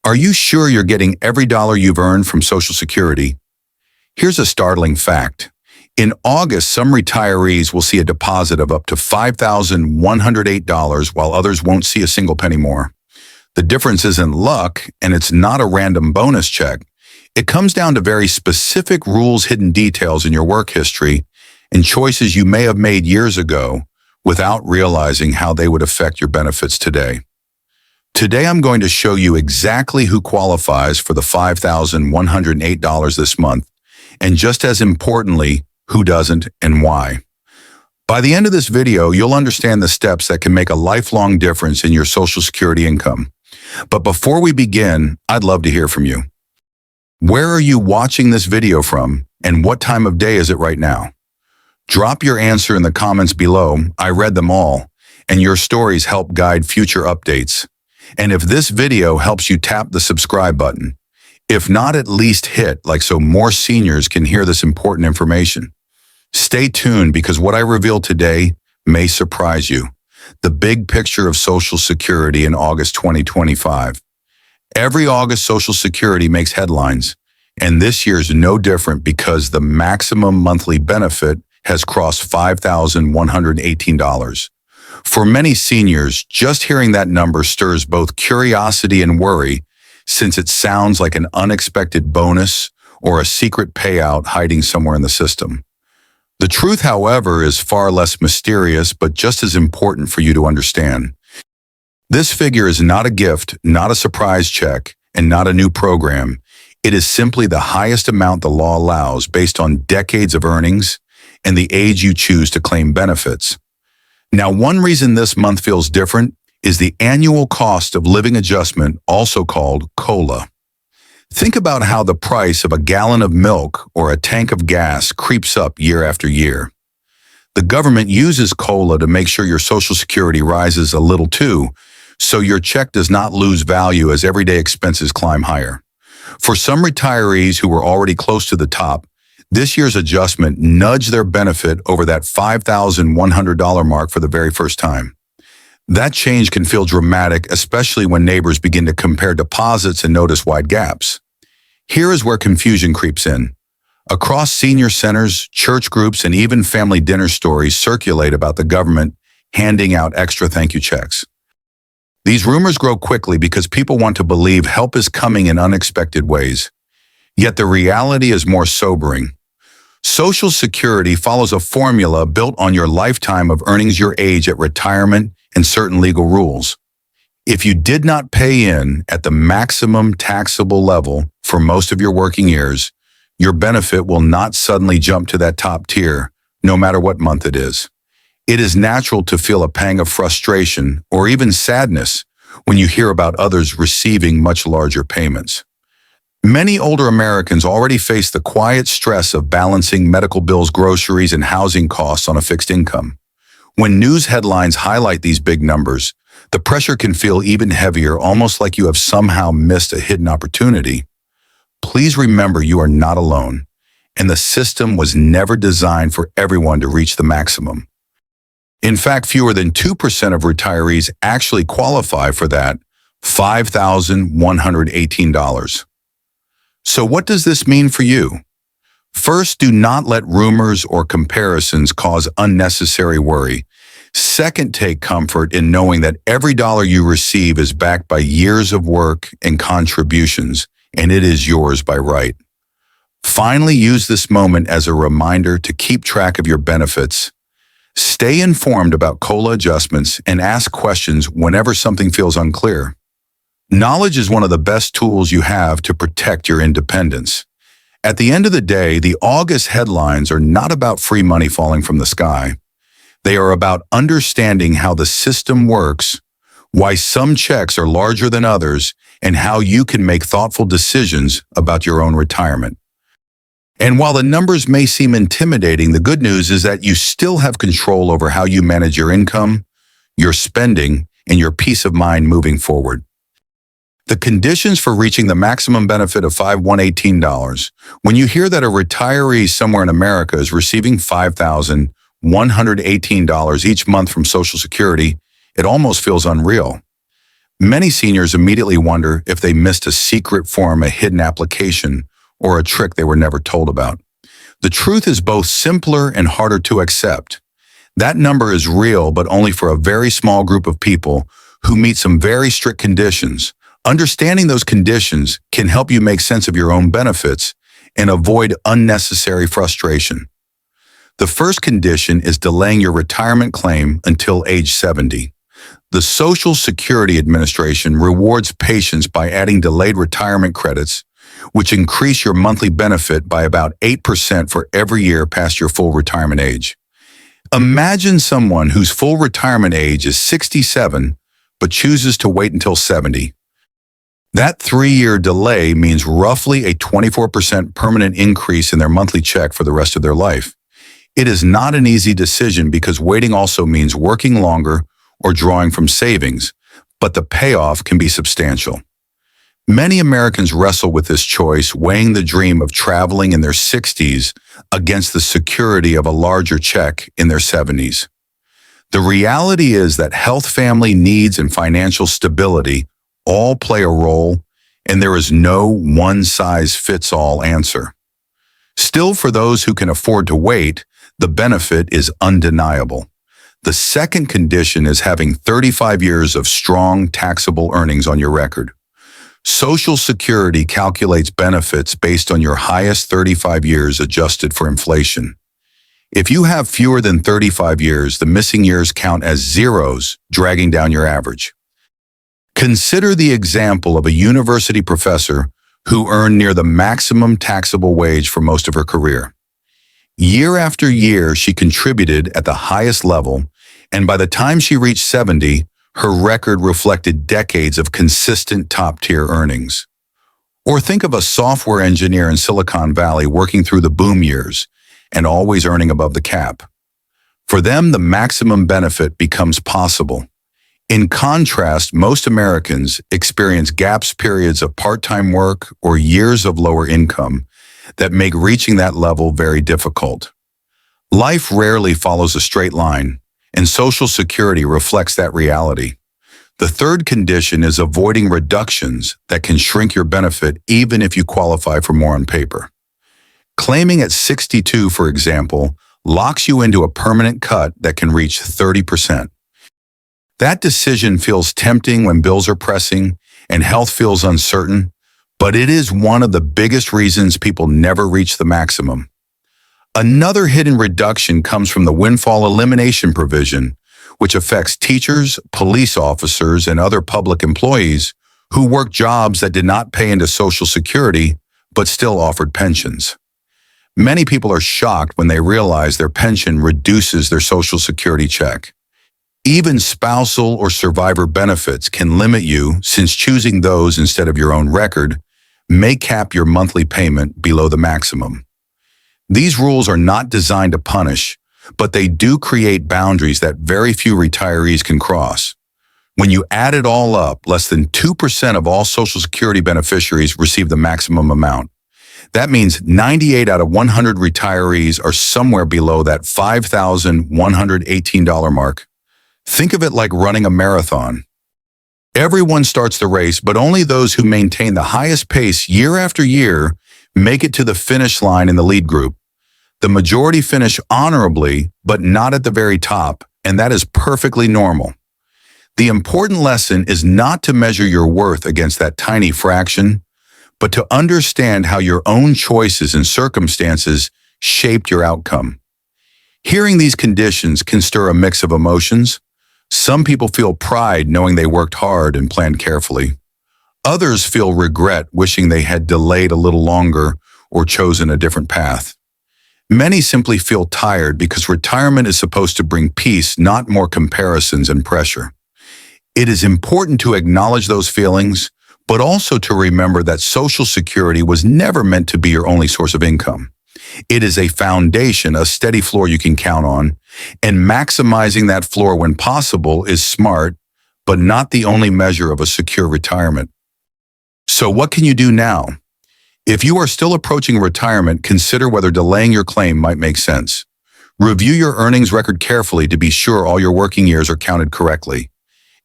Are you sure you're getting every dollar you've earned from Social Security? Here's a startling fact. In August, some retirees will see a deposit of up to $5,108 while others won't see a single penny more. The difference isn't luck, and it's not a random bonus check. It comes down to very specific rules, hidden details in your work history, and choices you may have made years ago without realizing how they would affect your benefits today. Today, I'm going to show you exactly who qualifies for the $5,108 this month, and just as importantly, who doesn't and why. By the end of this video, you'll understand the steps that can make a lifelong difference in your Social Security income. But before we begin, I'd love to hear from you. Where are you watching this video from, and what time of day is it right now? Drop your answer in the comments below. I read them all, and your stories help guide future updates. And if this video helps you, tap the subscribe button. If not, at least hit like so more seniors can hear this important information. Stay tuned because what I reveal today may surprise you. The big picture of Social Security in August 2025. Every August, Social Security makes headlines, and this year's no different because the maximum monthly benefit has crossed $5,118. For many seniors, just hearing that number stirs both curiosity and worry, since it sounds like an unexpected bonus or a secret payout hiding somewhere in the system. The truth, however, is far less mysterious, but just as important for you to understand. This figure is not a gift, not a surprise check, and not a new program. It is simply the highest amount the law allows based on decades of earnings and the age you choose to claim benefits. Now, one reason this month feels different is the annual cost of living adjustment, also called COLA. Think about how the price of a gallon of milk or a tank of gas creeps up year after year. The government uses COLA to make sure your Social Security rises a little too, so your check does not lose value as everyday expenses climb higher. For some retirees who were already close to the top, this year's adjustment nudged their benefit over that $5,100 mark for the very first time. That change can feel dramatic, especially when neighbors begin to compare deposits and notice wide gaps. Here is where confusion creeps in. Across senior centers, church groups, and even family dinner stories circulate about the government handing out extra thank you checks. These rumors grow quickly because people want to believe help is coming in unexpected ways. Yet the reality is more sobering. Social Security follows a formula built on your lifetime of earnings, your age at retirement, and certain legal rules. If you did not pay in at the maximum taxable level for most of your working years, your benefit will not suddenly jump to that top tier, no matter what month it is. It is natural to feel a pang of frustration or even sadness when you hear about others receiving much larger payments. Many older Americans already face the quiet stress of balancing medical bills, groceries, and housing costs on a fixed income. When news headlines highlight these big numbers, the pressure can feel even heavier, almost like you have somehow missed a hidden opportunity. Please remember you are not alone, and the system was never designed for everyone to reach the maximum. In fact, fewer than 2% of retirees actually qualify for that $5,118. So what does this mean for you? First, do not let rumors or comparisons cause unnecessary worry. Second, take comfort in knowing that every dollar you receive is backed by years of work and contributions, and it is yours by right. Finally, use this moment as a reminder to keep track of your benefits. Stay informed about COLA adjustments and ask questions whenever something feels unclear. Knowledge is one of the best tools you have to protect your independence. At the end of the day, the August headlines are not about free money falling from the sky. They are about understanding how the system works, why some checks are larger than others, and how you can make thoughtful decisions about your own retirement. And while the numbers may seem intimidating, the good news is that you still have control over how you manage your income, your spending, and your peace of mind moving forward. The conditions for reaching the maximum benefit of $5,118. When you hear that a retiree somewhere in America is receiving $5,118 each month from Social Security, it almost feels unreal. Many seniors immediately wonder if they missed a secret form, a hidden application, or a trick they were never told about. The truth is both simpler and harder to accept. That number is real, but only for a very small group of people who meet some very strict conditions. Understanding those conditions can help you make sense of your own benefits and avoid unnecessary frustration. The first condition is delaying your retirement claim until age 70. The Social Security Administration rewards patients by adding delayed retirement credits, which increase your monthly benefit by about 8% for every year past your full retirement age. Imagine someone whose full retirement age is 67 but chooses to wait until 70. That 3-year delay means roughly a 24% permanent increase in their monthly check for the rest of their life. It is not an easy decision because waiting also means working longer or drawing from savings, but the payoff can be substantial. Many Americans wrestle with this choice, weighing the dream of traveling in their 60s against the security of a larger check in their 70s. The reality is that health, family needs, and financial stability all play a role, and there is no one-size-fits-all answer. Still, for those who can afford to wait, the benefit is undeniable. The second condition is having 35 years of strong taxable earnings on your record. Social Security calculates benefits based on your highest 35 years adjusted for inflation. If you have fewer than 35 years, the missing years count as zeros, dragging down your average. Consider the example of a university professor who earned near the maximum taxable wage for most of her career. Year after year, she contributed at the highest level, and by the time she reached 70, her record reflected decades of consistent top-tier earnings. Or think of a software engineer in Silicon Valley working through the boom years and always earning above the cap. For them, the maximum benefit becomes possible. In contrast, most Americans experience gaps, periods of part-time work, or years of lower income that make reaching that level very difficult. Life rarely follows a straight line, and Social Security reflects that reality. The third condition is avoiding reductions that can shrink your benefit even if you qualify for more on paper. Claiming at 62, for example, locks you into a permanent cut that can reach 30%. That decision feels tempting when bills are pressing and health feels uncertain, but it is one of the biggest reasons people never reach the maximum. Another hidden reduction comes from the windfall elimination provision, which affects teachers, police officers, and other public employees who work jobs that did not pay into Social Security but still offered pensions. Many people are shocked when they realize their pension reduces their Social Security check. Even spousal or survivor benefits can limit you, since choosing those instead of your own record may cap your monthly payment below the maximum. These rules are not designed to punish, but they do create boundaries that very few retirees can cross. When you add it all up, less than 2% of all Social Security beneficiaries receive the maximum amount. That means 98 out of 100 retirees are somewhere below that $5,118 mark. Think of it like running a marathon. Everyone starts the race, but only those who maintain the highest pace year after year make it to the finish line in the lead group. The majority finish honorably, but not at the very top, and that is perfectly normal. The important lesson is not to measure your worth against that tiny fraction, but to understand how your own choices and circumstances shaped your outcome. Hearing these conditions can stir a mix of emotions. Some people feel pride knowing they worked hard and planned carefully. Others feel regret wishing they had delayed a little longer or chosen a different path. Many simply feel tired because retirement is supposed to bring peace, not more comparisons and pressure. It is important to acknowledge those feelings, but also to remember that Social Security was never meant to be your only source of income. It is a foundation, a steady floor you can count on, and maximizing that floor when possible is smart, but not the only measure of a secure retirement. So what can you do now? If you are still approaching retirement, consider whether delaying your claim might make sense. Review your earnings record carefully to be sure all your working years are counted correctly.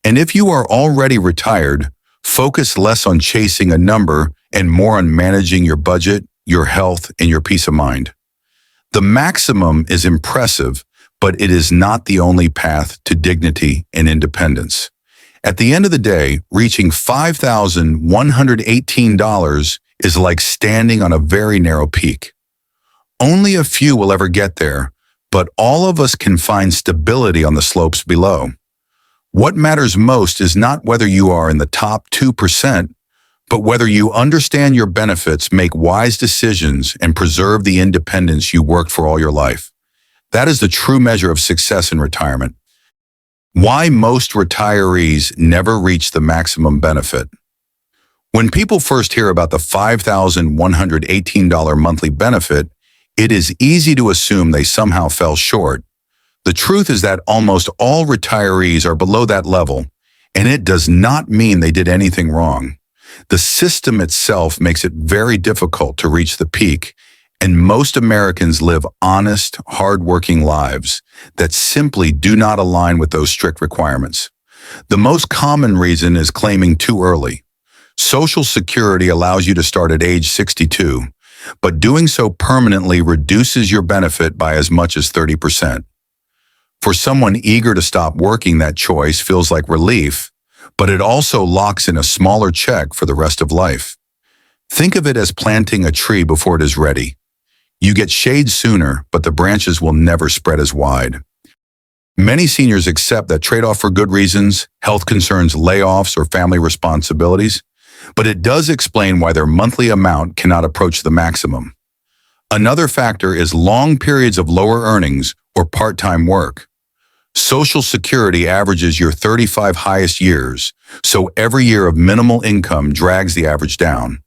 And if you are already retired, focus less on chasing a number and more on managing your budget, your health, and your peace of mind. The maximum is impressive, but it is not the only path to dignity and independence. At the end of the day, reaching $5,118 is like standing on a very narrow peak. Only a few will ever get there, but all of us can find stability on the slopes below. What matters most is not whether you are in the top 2%, but whether you understand your benefits, make wise decisions, and preserve the independence you worked for all your life. That is the true measure of success in retirement. Why most retirees never reach the maximum benefit. When people first hear about the $5,118 monthly benefit, it is easy to assume they somehow fell short. The truth is that almost all retirees are below that level, and it does not mean they did anything wrong. The system itself makes it very difficult to reach the peak, and most Americans live honest, hard-working lives that simply do not align with those strict requirements. The most common reason is claiming too early. Social Security allows you to start at age 62, but doing so permanently reduces your benefit by as much as 30%. For someone eager to stop working, that choice feels like relief, but it also locks in a smaller check for the rest of life. Think of it as planting a tree before it is ready. You get shade sooner, but the branches will never spread as wide. Many seniors accept that trade-off for good reasons, health concerns, layoffs, or family responsibilities, but it does explain why their monthly amount cannot approach the maximum. Another factor is long periods of lower earnings or part-time work. Social Security averages your 35 highest years, so every year of minimal income drags the average down.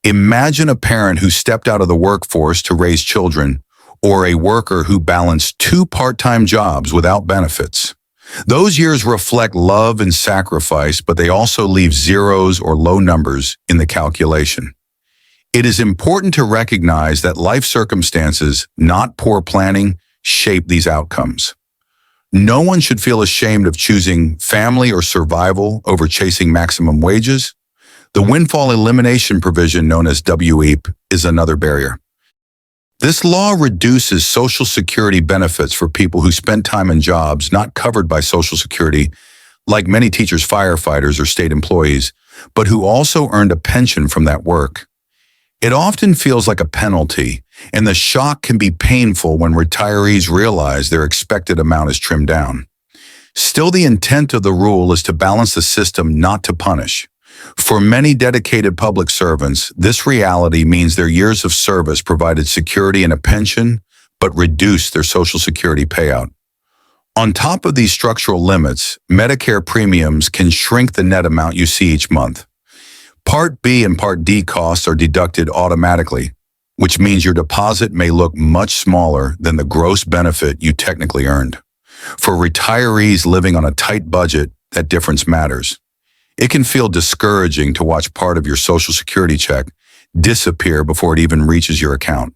Imagine a parent who stepped out of the workforce to raise children, or a worker who balanced 2 part-time jobs without benefits. Those years reflect love and sacrifice, but they also leave zeros or low numbers in the calculation. It is important to recognize that life circumstances, not poor planning, shape these outcomes. No one should feel ashamed of choosing family or survival over chasing maximum wages. The windfall elimination provision, known as WEAP, is another barrier. This law reduces Social Security benefits for people who spent time in jobs not covered by Social Security, like many teachers, firefighters, or state employees, but who also earned a pension from that work. It often feels like a penalty, and the shock can be painful when retirees realize their expected amount is trimmed down. Still, the intent of the rule is to balance the system, not to punish. For many dedicated public servants, this reality means their years of service provided security and a pension, but reduced their Social Security payout. On top of these structural limits, Medicare premiums can shrink the net amount you see each month. Part B and Part D costs are deducted automatically, which means your deposit may look much smaller than the gross benefit you technically earned. For retirees living on a tight budget, that difference matters. It can feel discouraging to watch part of your Social Security check disappear before it even reaches your account.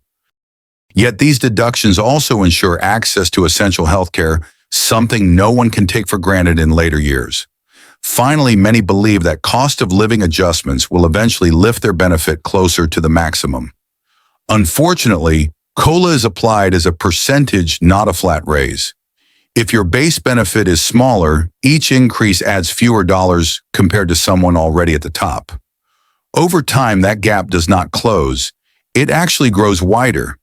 Yet these deductions also ensure access to essential health care, something no one can take for granted in later years. Finally, many believe that cost of living adjustments will eventually lift their benefit closer to the maximum. Unfortunately, COLA is applied as a percentage, not a flat raise. If your base benefit is smaller, each increase adds fewer dollars compared to someone already at the top. Over time, that gap does not close. It actually grows wider.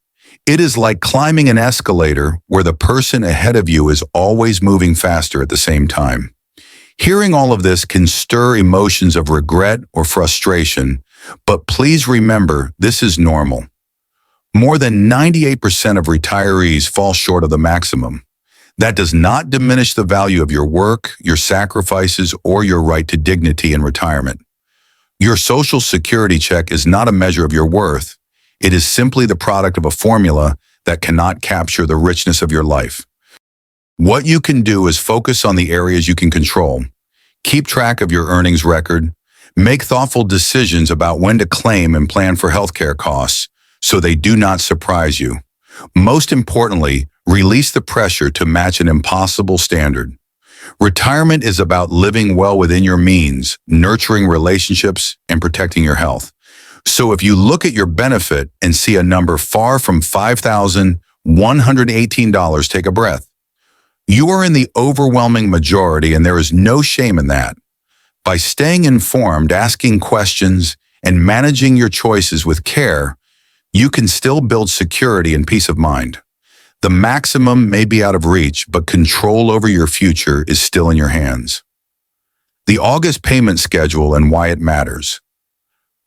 It is like climbing an escalator where the person ahead of you is always moving faster at the same time. Hearing all of this can stir emotions of regret or frustration, but please remember, this is normal. More than 98% of retirees fall short of the maximum. That does not diminish the value of your work, your sacrifices, or your right to dignity in retirement. Your Social Security check is not a measure of your worth. It is simply the product of a formula that cannot capture the richness of your life. What you can do is focus on the areas you can control. Keep track of your earnings record. Make thoughtful decisions about when to claim and plan for healthcare costs so they do not surprise you. Most importantly, release the pressure to match an impossible standard. Retirement is about living well within your means, nurturing relationships, and protecting your health. So if you look at your benefit and see a number far from $5,118, take a breath. You are in the overwhelming majority, and there is no shame in that. By staying informed, asking questions, and managing your choices with care, you can still build security and peace of mind. The maximum may be out of reach, but control over your future is still in your hands. The August payment schedule and why it matters.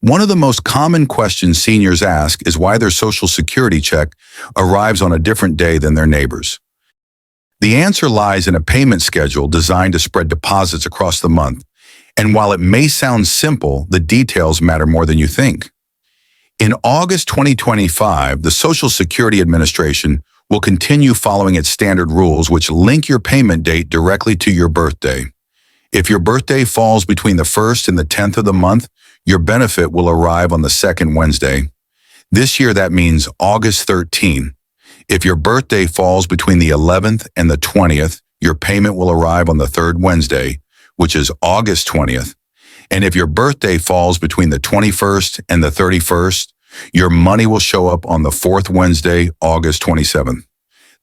One of the most common questions seniors ask is why their Social Security check arrives on a different day than their neighbors. The answer lies in a payment schedule designed to spread deposits across the month, and while it may sound simple, the details matter more than you think. In August 2025, the Social Security Administration will continue following its standard rules, which link your payment date directly to your birthday. If your birthday falls between the 1st and the 10th of the month, your benefit will arrive on the second Wednesday. This year, that means August 13. If your birthday falls between the 11th and the 20th, your payment will arrive on the third Wednesday, which is August 20th. And if your birthday falls between the 21st and the 31st, your money will show up on the fourth Wednesday, August 27th.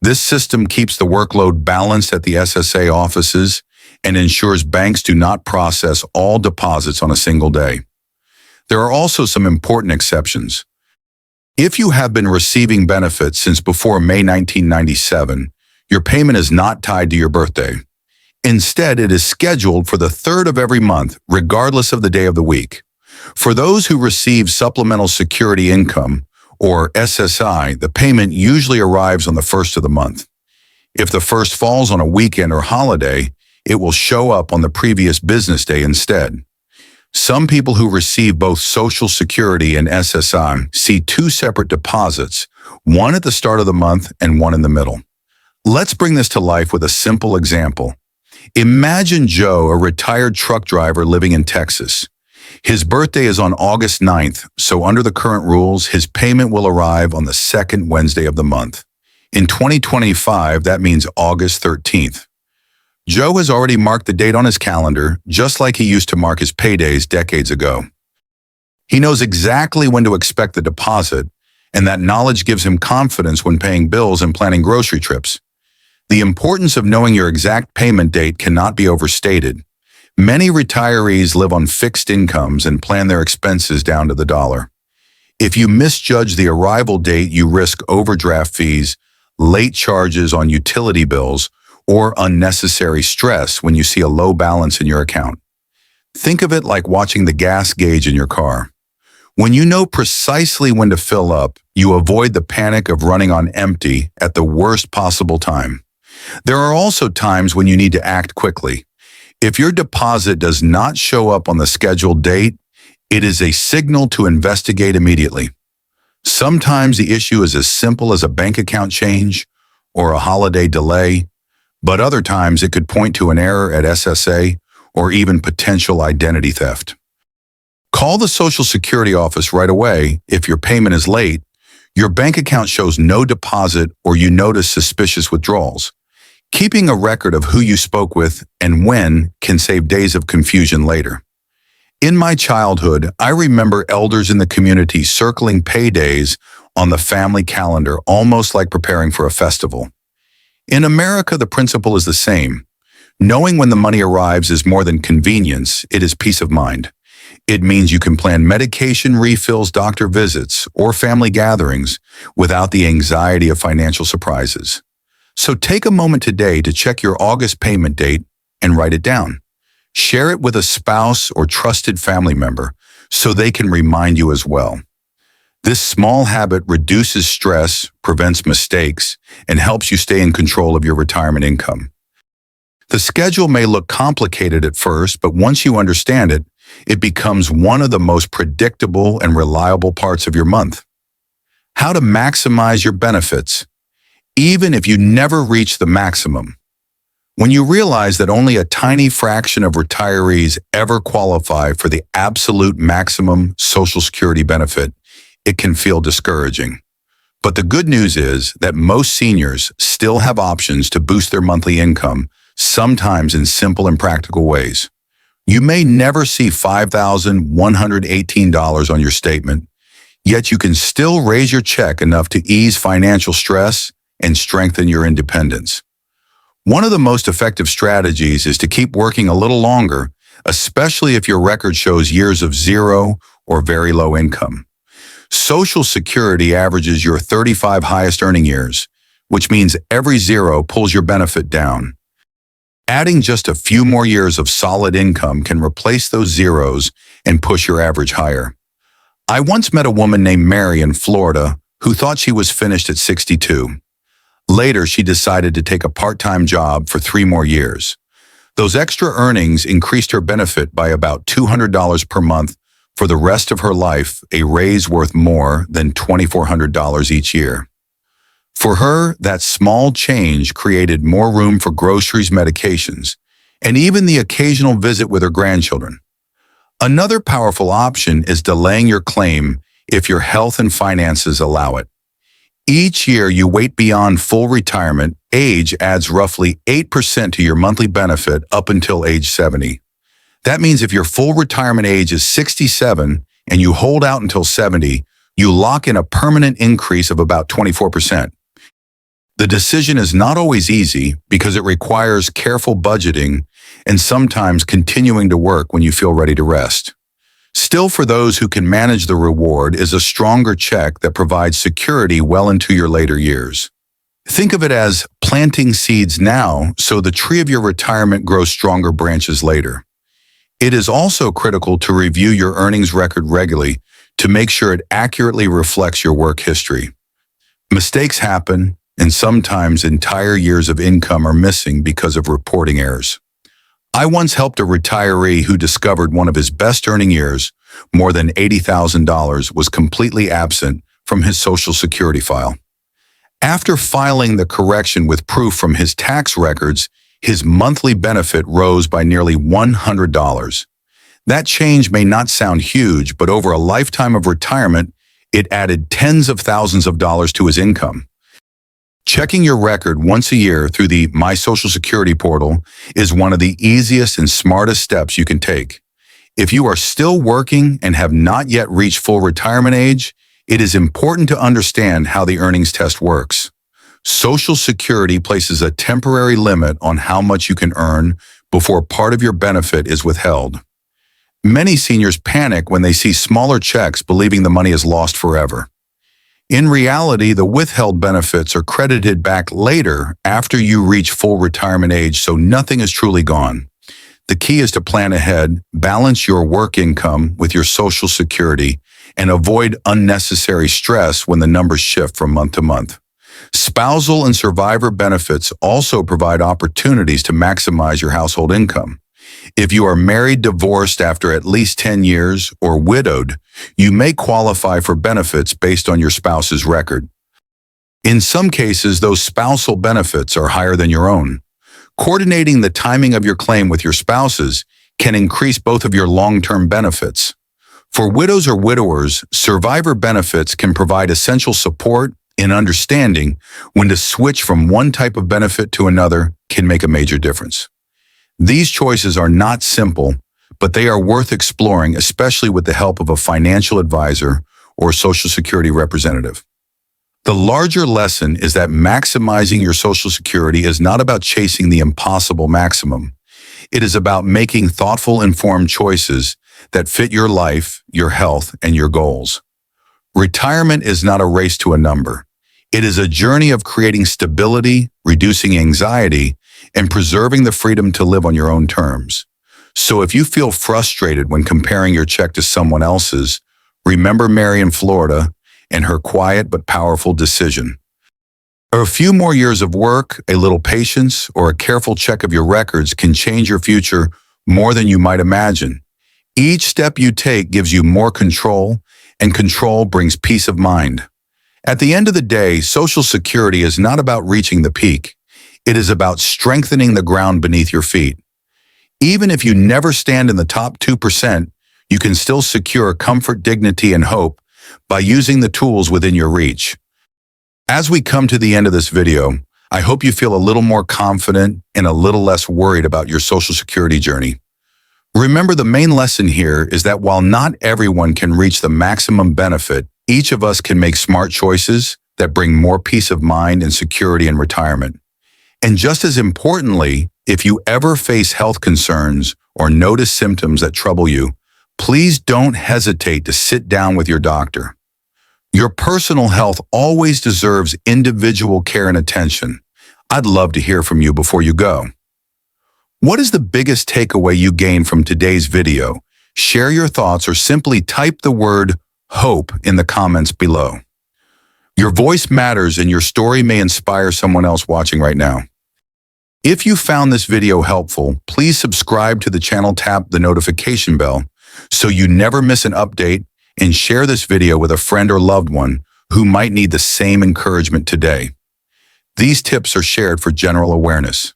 This system keeps the workload balanced at the SSA offices and ensures banks do not process all deposits on a single day. There are also some important exceptions. If you have been receiving benefits since before May 1997, your payment is not tied to your birthday. Instead, it is scheduled for the 3rd of every month, regardless of the day of the week. For those who receive Supplemental Security Income, or SSI, the payment usually arrives on the 1st of the month. If the first falls on a weekend or holiday, it will show up on the previous business day instead. Some people who receive both Social Security and SSI see two separate deposits, one at the start of the month and one in the middle. Let's bring this to life with a simple example. Imagine Joe, a retired truck driver living in Texas. His birthday is on August 9th, so under the current rules, his payment will arrive on the second Wednesday of the month. In 2025, that means August 13th. Joe has already marked the date on his calendar, just like he used to mark his paydays decades ago. He knows exactly when to expect the deposit, and that knowledge gives him confidence when paying bills and planning grocery trips. The importance of knowing your exact payment date cannot be overstated. Many retirees live on fixed incomes and plan their expenses down to the dollar. If you misjudge the arrival date, you risk overdraft fees, late charges on utility bills, or unnecessary stress when you see a low balance in your account. Think of it like watching the gas gauge in your car. When you know precisely when to fill up, you avoid the panic of running on empty at the worst possible time. There are also times when you need to act quickly. If your deposit does not show up on the scheduled date, it is a signal to investigate immediately. Sometimes the issue is as simple as a bank account change or a holiday delay, but other times it could point to an error at SSA or even potential identity theft. Call the Social Security office right away if your payment is late, your bank account shows no deposit, or you notice suspicious withdrawals. Keeping a record of who you spoke with and when can save days of confusion later. In my childhood, I remember elders in the community circling paydays on the family calendar, almost like preparing for a festival. In America, the principle is the same. Knowing when the money arrives is more than convenience, it is peace of mind. It means you can plan medication refills, doctor visits, or family gatherings without the anxiety of financial surprises. So take a moment today to check your August payment date and write it down. Share it with a spouse or trusted family member so they can remind you as well. This small habit reduces stress, prevents mistakes, and helps you stay in control of your retirement income. The schedule may look complicated at first, but once you understand it, it becomes one of the most predictable and reliable parts of your month. How to maximize your benefits, even if you never reach the maximum. When you realize that only a tiny fraction of retirees ever qualify for the absolute maximum Social Security benefit, it can feel discouraging. But the good news is that most seniors still have options to boost their monthly income, sometimes in simple and practical ways. You may never see $5,118 on your statement, yet you can still raise your check enough to ease financial stress and strengthen your independence. One of the most effective strategies is to keep working a little longer, especially if your record shows years of zero or very low income. Social Security averages your 35 highest earning years, which means every zero pulls your benefit down. Adding just a few more years of solid income can replace those zeros and push your average higher. I once met a woman named Mary in Florida who thought she was finished at 62. Later, she decided to take a part-time job for 3 more years. Those extra earnings increased her benefit by about $200 per month for the rest of her life, a raise worth more than $2,400 each year. For her, that small change created more room for groceries, medications, and even the occasional visit with her grandchildren. Another powerful option is delaying your claim if your health and finances allow it. Each year you wait beyond full retirement, age adds roughly 8% to your monthly benefit up until age 70. That means if your full retirement age is 67 and you hold out until 70, you lock in a permanent increase of about 24%. The decision is not always easy because it requires careful budgeting and sometimes continuing to work when you feel ready to rest. Still, for those who can manage the reward is a stronger check that provides security well into your later years. Think of it as planting seeds now so the tree of your retirement grows stronger branches later. It is also critical to review your earnings record regularly to make sure it accurately reflects your work history. Mistakes happen, and sometimes entire years of income are missing because of reporting errors. I once helped a retiree who discovered one of his best earning years, more than $80,000, was completely absent from his Social Security file. After filing the correction with proof from his tax records, his monthly benefit rose by nearly $100. That change may not sound huge, but over a lifetime of retirement, it added tens of thousands of dollars to his income. Checking your record once a year through the My Social Security portal is one of the easiest and smartest steps you can take. If you are still working and have not yet reached full retirement age, it is important to understand how the earnings test works. Social Security places a temporary limit on how much you can earn before part of your benefit is withheld. Many seniors panic when they see smaller checks, believing the money is lost forever. In reality, the withheld benefits are credited back later after you reach full retirement age, so nothing is truly gone. The key is to plan ahead, balance your work income with your Social Security, and avoid unnecessary stress when the numbers shift from month to month. Spousal and survivor benefits also provide opportunities to maximize your household income. If you are married, divorced after at least 10 years, or widowed, you may qualify for benefits based on your spouse's record. In some cases, those spousal benefits are higher than your own. Coordinating the timing of your claim with your spouses can increase both of your long-term benefits. For widows or widowers, survivor benefits can provide essential support and understanding when to switch from one type of benefit to another can make a major difference. These choices are not simple, but they are worth exploring, especially with the help of a financial advisor or Social Security representative. The larger lesson is that maximizing your Social Security is not about chasing the impossible maximum. It is about making thoughtful, informed choices that fit your life, your health, and your goals. Retirement is not a race to a number. It is a journey of creating stability, reducing anxiety, and preserving the freedom to live on your own terms. So if you feel frustrated when comparing your check to someone else's, remember Mary in Florida and her quiet but powerful decision. A few more years of work, a little patience, or a careful check of your records can change your future more than you might imagine. Each step you take gives you more control, and control brings peace of mind. At the end of the day, Social Security is not about reaching the peak. It is about strengthening the ground beneath your feet. Even if you never stand in the top 2%, you can still secure comfort, dignity, and hope by using the tools within your reach. As we come to the end of this video, I hope you feel a little more confident and a little less worried about your Social Security journey. Remember, the main lesson here is that while not everyone can reach the maximum benefit, each of us can make smart choices that bring more peace of mind and security in retirement. And just as importantly, if you ever face health concerns or notice symptoms that trouble you, please don't hesitate to sit down with your doctor. Your personal health always deserves individual care and attention. I'd love to hear from you before you go. What is the biggest takeaway you gained from today's video? Share your thoughts or simply type the word HOPE in the comments below. Your voice matters and your story may inspire someone else watching right now. If you found this video helpful, please subscribe to the channel, tap the notification bell so you never miss an update, and share this video with a friend or loved one who might need the same encouragement today. These tips are shared for general awareness.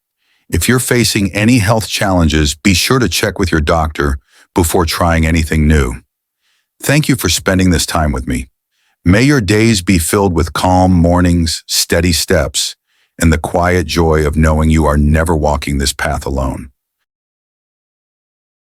If you're facing any health challenges, be sure to check with your doctor before trying anything new. Thank you for spending this time with me. May your days be filled with calm mornings, steady steps, and the quiet joy of knowing you are never walking this path alone.